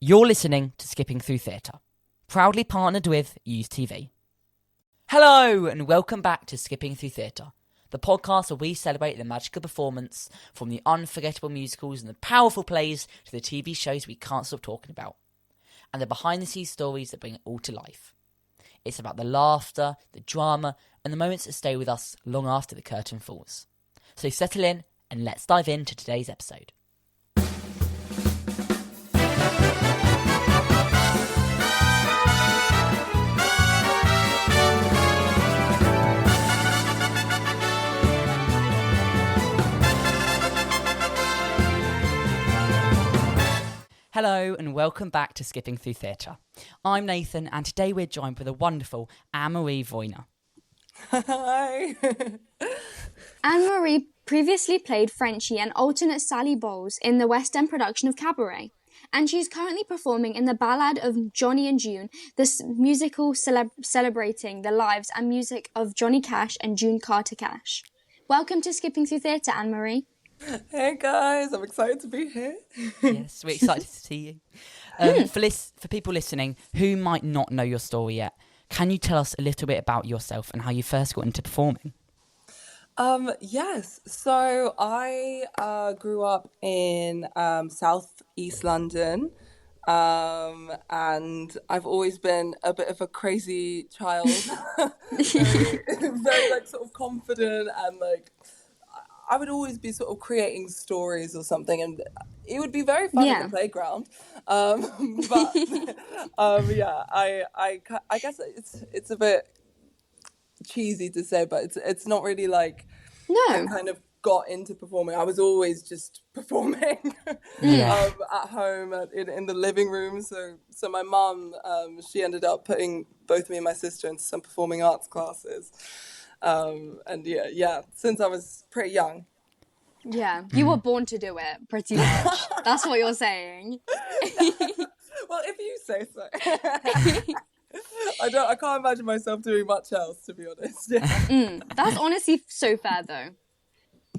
You're listening to Skipping Through Theatre, proudly partnered with YouthTV. Hello and welcome back to Skipping Through Theatre, the podcast where we celebrate the magical performance from the unforgettable musicals and the powerful plays to the TV shows we can't stop talking about, and the behind-the-scenes stories that bring it all to life. It's about the laughter, the drama, and the moments that stay with us long after the curtain falls. So settle in and let's dive into today's episode. Hello and welcome back to Skipping Through Theatre. I'm Nathan and today we're joined by the wonderful Anne-Marie Wojna. Hi. Anne-Marie previously played Frenchie and alternate Sally Bowles in the West End production of Cabaret, and she's currently performing in the Ballad of Johnny and June, this musical celebrating the lives and music of Johnny Cash and June Carter Cash. Welcome to Skipping Through Theatre, Anne-Marie. Hey guys, I'm excited to be here. Yes, we're excited to see you. For people listening who might not know your story yet, can you tell us a little bit about yourself and how you first got into performing? Yes, so I grew up in South East London, and I've always been a bit of a crazy child, very like sort of confident and like I would always be sort of creating stories or something, and it would be very fun in the playground. But yeah, I guess it's a bit cheesy to say, but it's not really like I kind of got into performing. I was always just performing at home in the living room. So my mum, she ended up putting both me and my sister into some performing arts classes. And yeah, since I was pretty young. Yeah, you were born to do it, pretty much. That's what you're saying. Well, if you say so. I can't imagine myself doing much else, to be honest. Yeah. That's honestly so fair, though.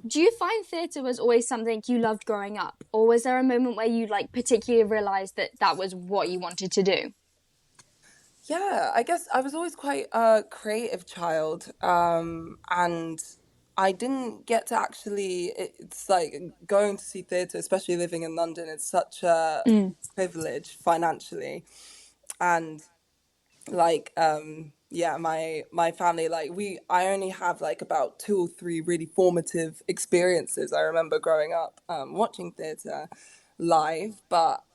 Do you find theatre was always something you loved growing up? Or was there a moment where you like particularly realised that was what you wanted to do? Yeah, I guess I was always quite a creative child, and I didn't get to actually, it's like going to see theatre, especially living in London, it's such a privilege financially. And like, my family, like I only have like about 2 or 3 really formative experiences. I remember growing up watching theatre live, but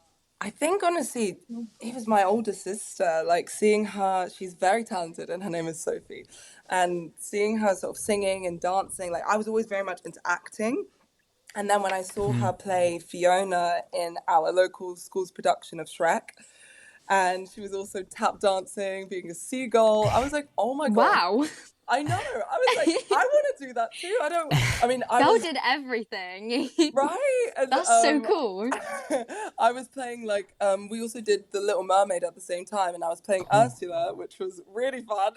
I think honestly, it was my older sister, like seeing her, she's very talented and her name is Sophie, and seeing her sort of singing and dancing, like I was always very much into acting. And then when I saw her play Fiona in our local school's production of Shrek, and she was also tap dancing, being a seagull, I was like, oh my God. Wow. I know. I was like, I want to do that too. Belle did everything. Right? And, that's so cool. I was playing like, we also did The Little Mermaid at the same time, and I was playing Ursula, which was really fun.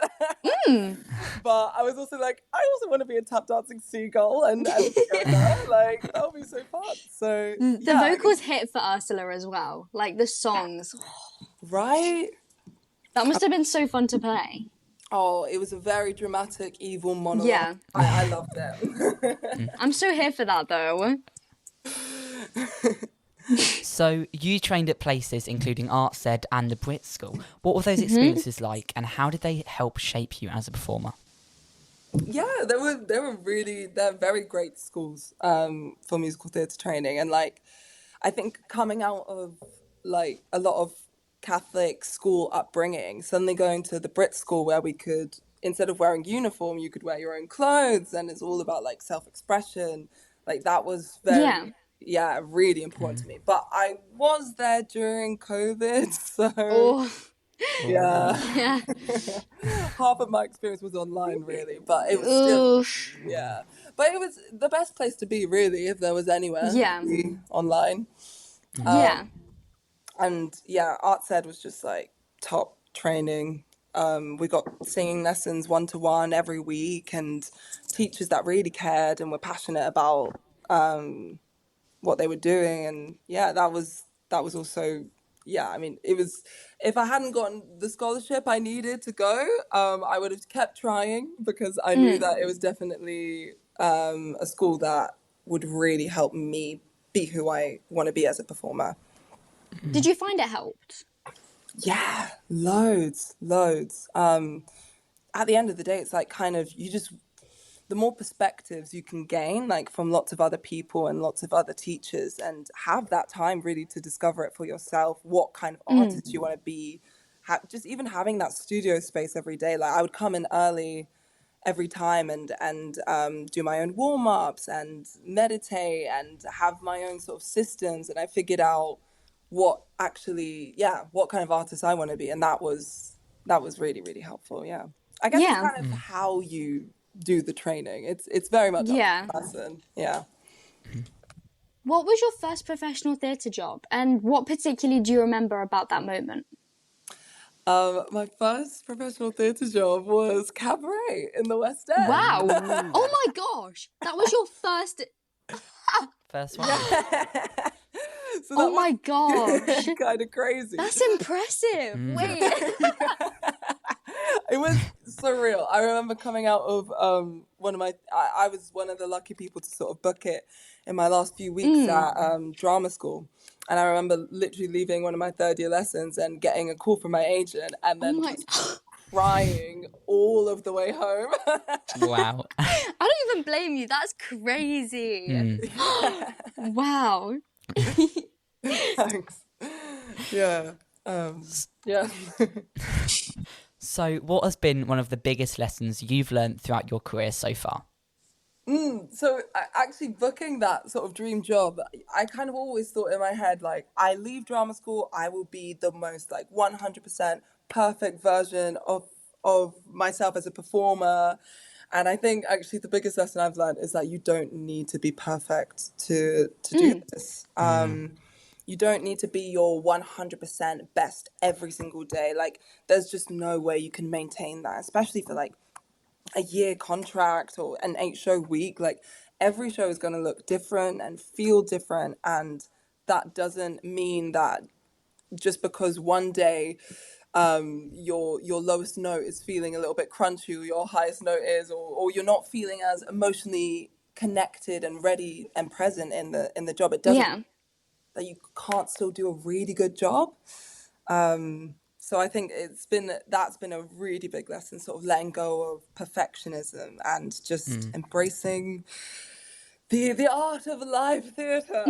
But I was also like, I also want to be a tap dancing seagull and like, that would be so fun. So the vocals hit for Ursula as well. Like the songs. Right? That must have been so fun to play. Oh, it was a very dramatic, evil monologue. Yeah. I loved it. I'm so here for that, though. So you trained at places including Arts Ed and the Brit School. What were those experiences like, and how did they help shape you as a performer? Yeah, they're very great schools for musical theatre training, and like I think coming out of like a lot of Catholic school upbringing, suddenly going to the Brit School where we could, instead of wearing uniform, you could wear your own clothes, and it's all about like self-expression. Like that was very really important to me. But I was there during COVID, so yeah. Half of my experience was online, really, but it was still, but it was the best place to be, really, if there was anywhere to be online. And Arts Ed was just like top training. We got singing lessons 1-to-1 every week, and teachers that really cared and were passionate about what they were doing. And that was also yeah, I mean, it was, if I hadn't gotten the scholarship I needed to go, I would have kept trying because I knew that it was definitely a school that would really help me be who I want to be as a performer. Did you find it helped? Yeah, loads, loads. At the end of the day, it's like kind of, you just, the more perspectives you can gain, like from lots of other people and lots of other teachers, and have that time really to discover it for yourself, what kind of artist you want to be. Just even having that studio space every day. Like I would come in early every time and do my own warm-ups and meditate and have my own sort of systems, and I figured out what actually, yeah, what kind of artist I want to be, and that was really, really helpful. Yeah, I guess it's Yeah. kind of how you do the training. It's very much up to Yeah. the person. Yeah. What was your first professional theatre job, and what particularly do you remember about that moment? My first professional theatre job was Cabaret in the West End. Wow. Oh my gosh. That was your first. First one. So Oh that my gosh. was kind of crazy. That's impressive. Wait. It was surreal. I remember coming out of one of my, I was one of the lucky people to sort of book it in my last few weeks at drama school. And I remember literally leaving one of my third year lessons and getting a call from my agent and then just crying all of the way home. Wow. I don't even blame you. That's crazy. Wow. Thanks. Yeah. Yeah. So, what has been one of the biggest lessons you've learned throughout your career so far? So actually booking that sort of dream job, I kind of always thought in my head, like, I leave drama school, I will be the most like 100% perfect version of myself as a performer. And I think actually the biggest lesson I've learned is that you don't need to be perfect to do this. You don't need to be your 100% best every single day. Like, there's just no way you can maintain that, especially for like a year contract or an 8-show week. Like, every show is going to look different and feel different, and that doesn't mean that just because one day your lowest note is feeling a little bit crunchy, or your highest note is, or you're not feeling as emotionally connected and ready and present in the job, it doesn't Yeah. that you can't still do a really good job. So I think that's been a really big lesson, sort of letting go of perfectionism and just embracing the art of live theatre.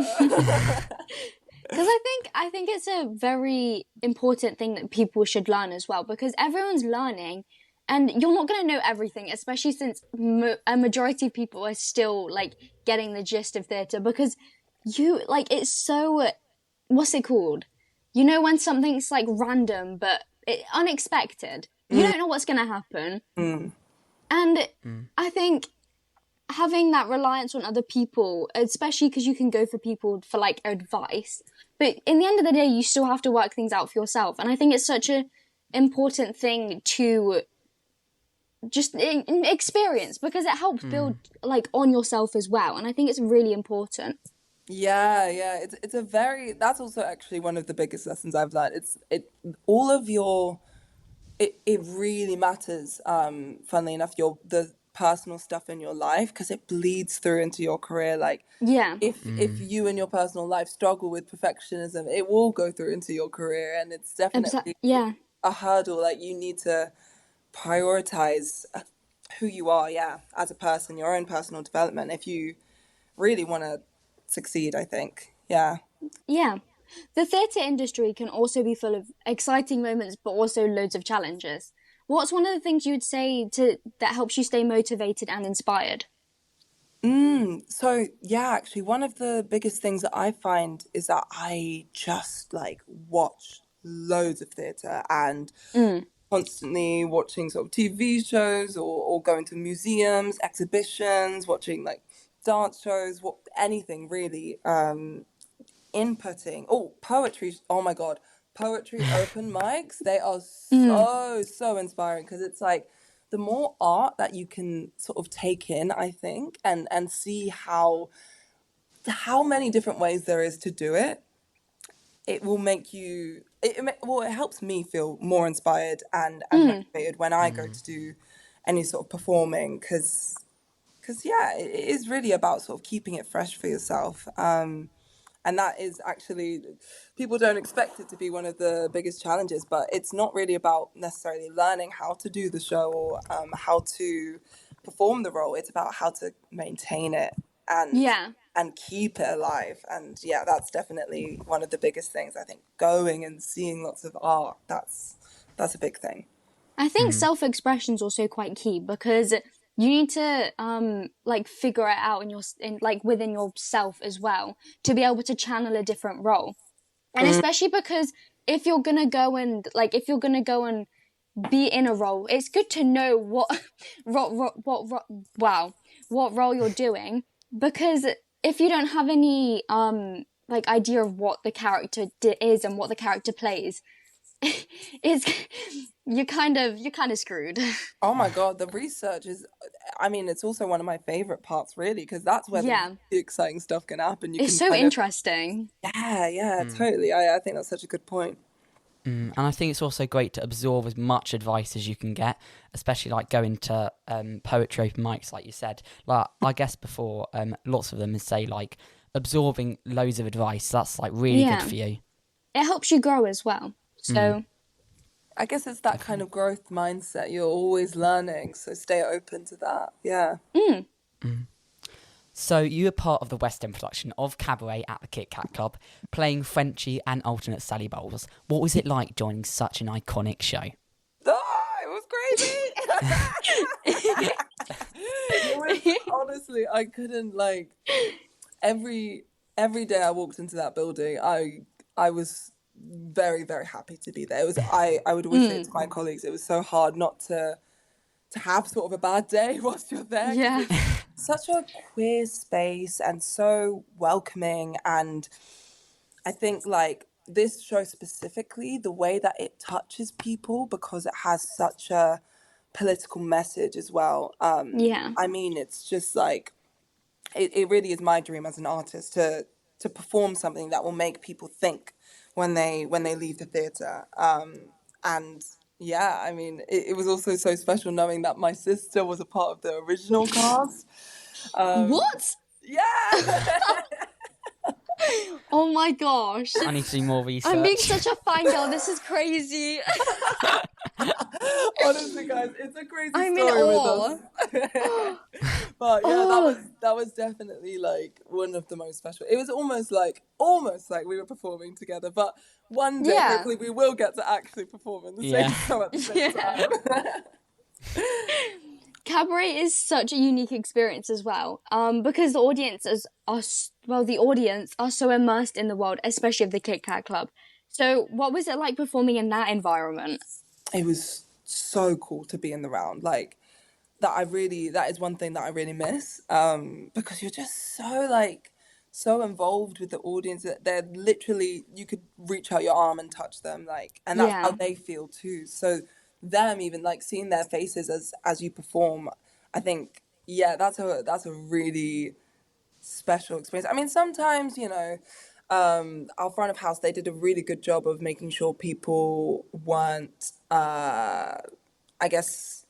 Because I think it's a very important thing that people should learn as well, because everyone's learning and you're not going to know everything, especially since a majority of people are still like getting the gist of theatre, because you like, it's so, what's it called? You know, when something's like random but unexpected, you don't know what's going to happen. And I think having that reliance on other people, especially because you can go for people for like advice, but in the end of the day, you still have to work things out for yourself. And I think it's such an important thing to just experience, because it helps build like on yourself as well. And I think it's really important. Yeah, it's a very, that's also actually one of the biggest lessons I've learned. All of your, it really matters, funnily enough, the personal stuff in your life, because it bleeds through into your career. Like, Yeah. if you in your personal life struggle with perfectionism, it will go through into your career, and it's definitely Yeah. a hurdle. Like, you need to prioritize who you are, as a person, your own personal development, if you really want to succeed, I think. Yeah. Yeah. The theatre industry can also be full of exciting moments, but also loads of challenges. What's one of the things you would say that helps you stay motivated and inspired? So yeah, actually, one of the biggest things that I find is that I just like watch loads of theatre and constantly watching sort of TV shows, or going to museums, exhibitions, watching like dance shows, anything really. Inputting. Oh, poetry. Oh my God. Poetry open mics. They are so inspiring, because it's like the more art that you can sort of take in, I think, and see how many different ways there is to do it. it will make you it helps me feel more inspired and motivated when I go to do any sort of performing, because yeah, it is really about sort of keeping it fresh for yourself. And that is actually, people don't expect it to be one of the biggest challenges, but it's not really about necessarily learning how to do the show or how to perform the role. It's about how to maintain it and Yeah. and keep it alive. And yeah, that's definitely one of the biggest things. I think going and seeing lots of art, that's a big thing. I think self-expression is also quite key, because you need to like figure it out like within yourself as well, to be able to channel a different role. And especially because if you're gonna go and be in a role, it's good to know what role you're doing, because if you don't have any like idea of what the character is and what the character plays, it's you're kind of screwed. Oh my God, the research is, I mean, it's also one of my favorite parts, really, because that's where the Yeah, really exciting stuff can happen. You it's can so kind of, interesting. yeah, totally. I think that's such a good point. And I think it's also great to absorb as much advice as you can get, especially like going to poetry open mics, like you said. Like I guess before, lots of them say like absorbing loads of advice. That's like really good for you. It helps you grow as well. So I guess it's that kind of growth mindset. You're always learning, so stay open to that. Yeah. So you were part of the West End production of Cabaret at the Kit Kat Club, playing Frenchie and alternate Sally Bowles. What was it like joining such an iconic show? Oh, it was crazy. Honestly, I couldn't, like, every day I walked into that building, I was very, very happy to be there. It was I would always say it to my colleagues, it was so hard not to have sort of a bad day whilst you're there. 'Cause yeah, it's such a queer space and so welcoming. And I think, like, this show specifically, the way that it touches people, because it has such a political message as well. yeah, I mean, it's just like, it really is my dream as an artist to perform something that will make people think when they leave the theatre. And yeah, I mean, it was also so special knowing that my sister was a part of the original cast. what? Yeah. Oh my gosh, I need to do more research. I'm being such a fangirl. This is crazy. Honestly, guys, it's a crazy I'm in story with awe. us. But yeah, that was definitely like one of the most special. It was almost like we were performing together. But one day, Yeah. hopefully, we will get to actually perform in the same show at the same time. Cabaret is such a unique experience as well, because the audiences are so immersed in the world, especially of the Kit Kat Club. So, what was it like performing in that environment? It was so cool to be in the round. Like, that is one thing that I really miss, because you're just so involved with the audience that they're literally, you could reach out your arm and touch them, like, and that's how they feel too. So them, even like seeing their faces as you perform, I think, yeah, that's a really special experience. I mean, sometimes, our front of house, they did a really good job of making sure people weren't, I guess,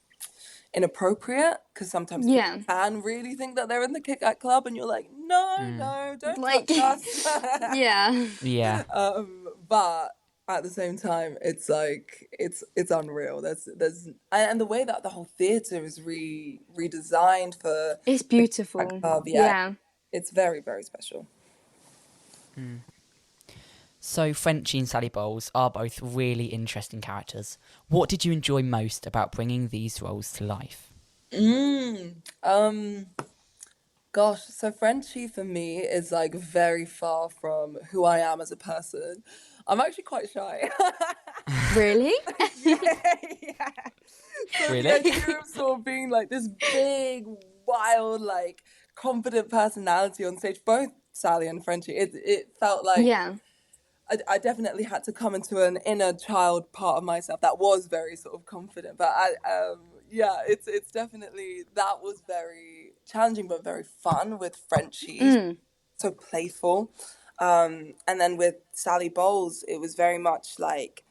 inappropriate, because sometimes people can really think that they're in the Kit Kat Club, and you're like, no, don't Like, touch us. Yeah. But at the same time, it's like it's unreal. There's and the way that the whole theatre is redesigned for it's the Kit beautiful. Kat Club, Yeah. it's very, very special. So Frenchie and Sally Bowles are both really interesting characters. What did you enjoy most about bringing these roles to life? Gosh, so Frenchie for me is like very far from who I am as a person. I'm actually quite shy. Really? Yeah. So Really? the idea of sort of being like this big, wild, like confident personality on stage, both Sally and Frenchie, it felt like Yeah. I definitely had to come into an inner child part of myself that was very sort of confident. But it's definitely, that was very challenging but very fun with Frenchie. So playful. And then with Sally Bowles, it was very much like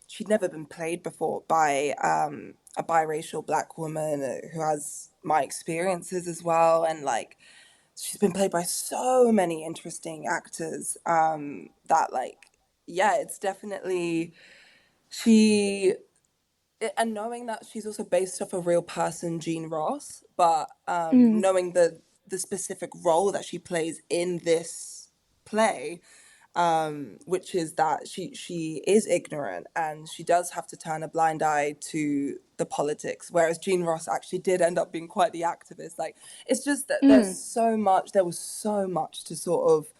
she'd never been played before by a biracial black woman who has my experiences as well. And like, she's been played by so many interesting actors that like, yeah, it's definitely she and knowing that she's also based off a real person, Jean Ross, but knowing the specific role that she plays in this play, which is that she is ignorant and she does have to turn a blind eye to the politics, whereas Jean Ross actually did end up being quite the activist. Like, it's just that there was so much to sort of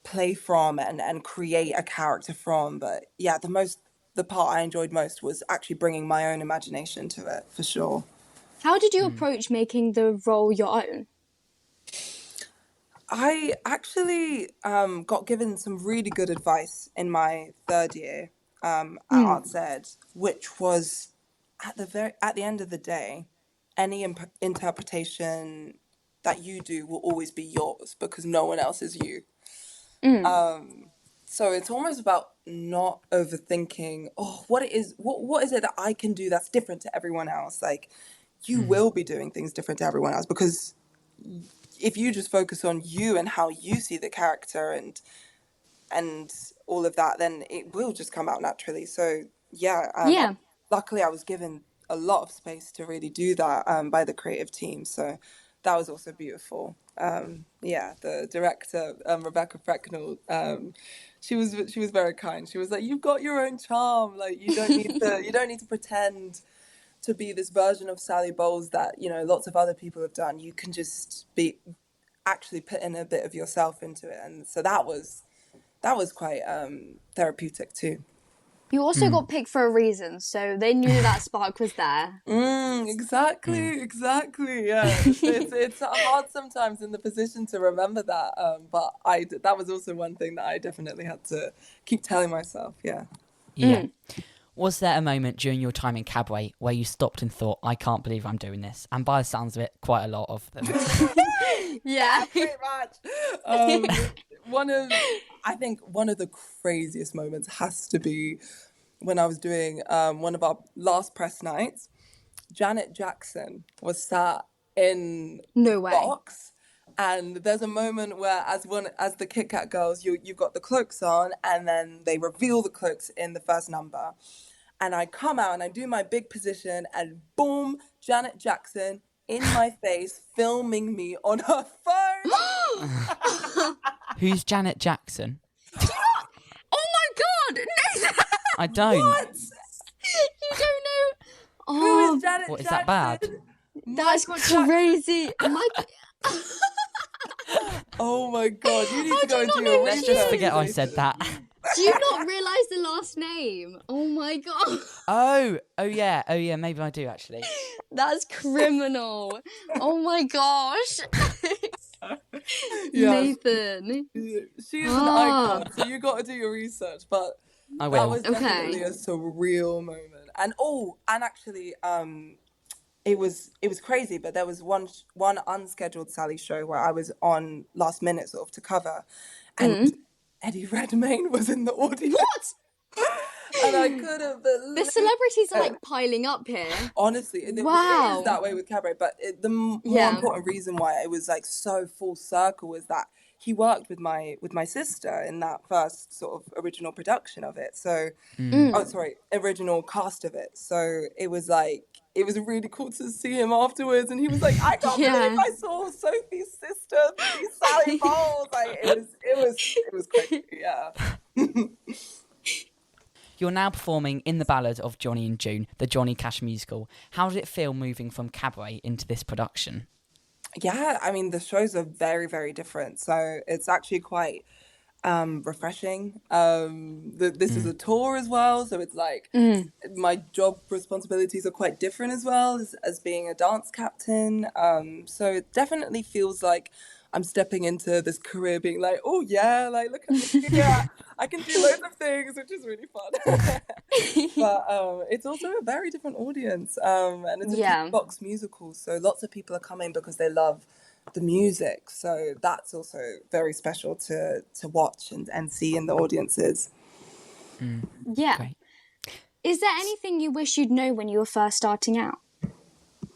play from and create a character from. But yeah, the part I enjoyed most was actually bringing my own imagination to it, for sure. How did you approach making the role your own? I actually got given some really good advice in my third year at Arts Ed, which was at the end of the day, any interpretation that you do will always be yours because no one else is you. So it's almost about not overthinking, oh, what is it that I can do that's different to everyone else? Like, you will be doing things different to everyone else, because if you just focus on you and how you see the character and all of that, then it will just come out naturally. So yeah, luckily I was given a lot of space to really do that by the creative team. So that was also beautiful. The director, Rebecca Frecknell, she was very kind. She was like, "You've got your own charm. Like, you don't need to pretend to be this version of Sally Bowles that, you know, lots of other people have done. You can just actually put in a bit of yourself into it." And so that was quite therapeutic too. You also got picked for a reason, so they knew that spark was there. Exactly. Yeah, it's hard sometimes in the position to remember that, but that was also one thing that I definitely had to keep telling myself. Yeah. Was there a moment during your time in Cabaret where you stopped and thought, I can't believe I'm doing this? And by the sounds of it, quite a lot of them. Yeah, pretty much. I think one of the craziest moments has to be when I was doing one of our last press nights. Janet Jackson was sat in No way. box, and there's a moment where as the Kit Kat girls, you've got the cloaks on, and then they reveal the cloaks in the first number. And I come out and I do my big position, and boom, Janet Jackson in my face, filming me on her phone. Who's Janet Jackson? Oh my God! Nathan! I don't. What? You don't know? Oh, Who is Janet what, is Jackson? that bad? That's crazy. Oh my God, you need to go and do your Let's research. just forget I said that. Do you not realise the last name? Oh my God. Oh yeah, maybe I do actually. That's criminal. Oh my gosh. Yeah. Nathan. She is an icon, so you got to do your research. But I will. that was definitely a surreal moment. And actually, it was crazy. But there was one unscheduled Sally show where I was on last minute sort of to cover, and Eddie Redmayne was in the audience. What? And I couldn't believe The celebrities are like piling up here. Honestly, it is that way with Cabaret. But the more important reason why it was like so full circle was that he worked with my sister in that first sort of original production of it. So, original cast of it. So it was really cool to see him afterwards, and he was like, "I can't believe I saw Sophie's sister, Sally Bowles." Like it was crazy. Yeah. You're now performing in the Ballad of Johnny and June, the Johnny Cash musical. How did it feel moving from Cabaret into this production? Yeah, I mean, the shows are very, very different. So it's actually quite refreshing. This is a tour as well. So it's like my job responsibilities are quite different as well as being a dance captain. So it definitely feels like I'm stepping into this career being like, oh yeah, like look at me, yeah, I can do loads of things, which is really fun. But it's also a very different audience, and it's a jukebox musical, so lots of people are coming because they love the music. So that's also very special to watch and see in the audiences. Yeah. Great. Is there anything you wish you'd know when you were first starting out?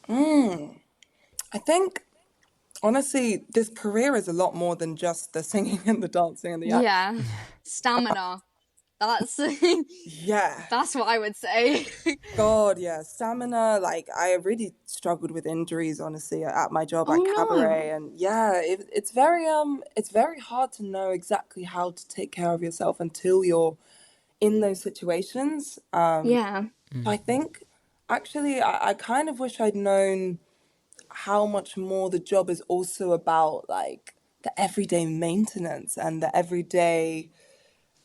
I think, honestly, this career is a lot more than just the singing and the dancing and the acting. Yeah. Stamina. That's Yeah. that's what I would say. God, yeah. Stamina, like, I really struggled with injuries, honestly, at my job Oh, at no. Cabaret. And yeah, it's very hard to know exactly how to take care of yourself until you're in those situations. Yeah. I think, actually, I kind of wish I'd known how much more the job is also about, like, the everyday maintenance and the everyday,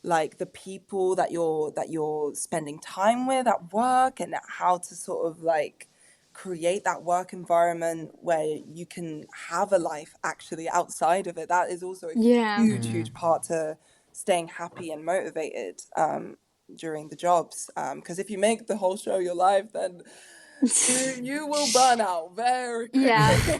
like, the people that you're spending time with at work, and how to sort of, like, create that work environment where you can have a life actually outside of it. That is also a Yeah. huge part to staying happy and motivated during the jobs. Because if you make the whole show your life, then you will burn out very quickly. Yeah.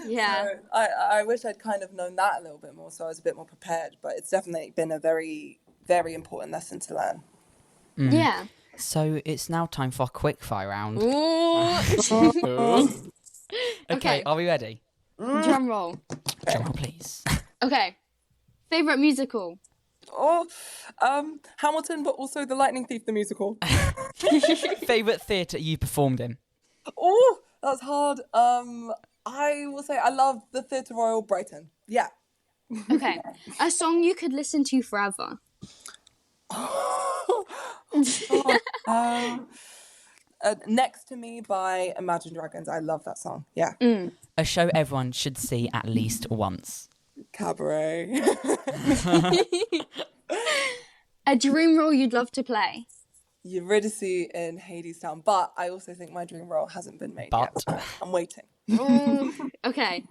Yeah. So I wish I'd kind of known that a little bit more, so I was a bit more prepared. But it's definitely been a very, very important lesson to learn. Yeah. So it's now time for our quick fire round. Ooh. Okay, are we ready? Drum roll. Drum roll, please. Okay. Favorite musical? Oh, Hamilton, but also The Lightning Thief, the musical. Favorite theatre you performed in? Oh, that's hard. I will say I love the Theatre Royal Brighton. Yeah. Okay. A song you could listen to forever? Next to Me by Imagine Dragons. I love that song. Yeah. A show everyone should see at least once. Cabaret. A dream role you'd love to play? Eurydice in Hadestown, but I also think my dream role hasn't been made yet. So I'm waiting. Okay.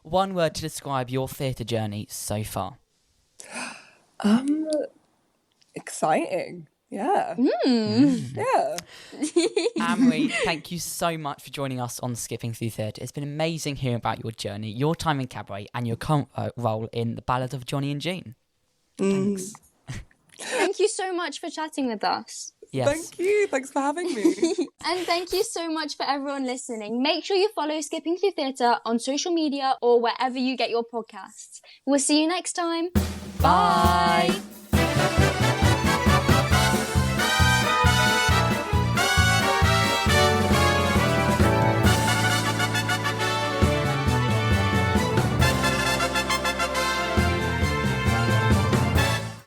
One word to describe your theatre journey so far. Exciting. Yeah. Yeah. Anne-Marie, thank you so much for joining us on Skipping Through Theatre. It's been amazing hearing about your journey, your time in Cabaret, and your current role in the Ballad of Johnny and Jean. Thanks. Thank you so much for chatting with us. Yes. Thank you. Thanks for having me. And thank you so much for everyone listening. Make sure you follow Skipping Through Theatre on social media or wherever you get your podcasts. We'll see you next time. Bye.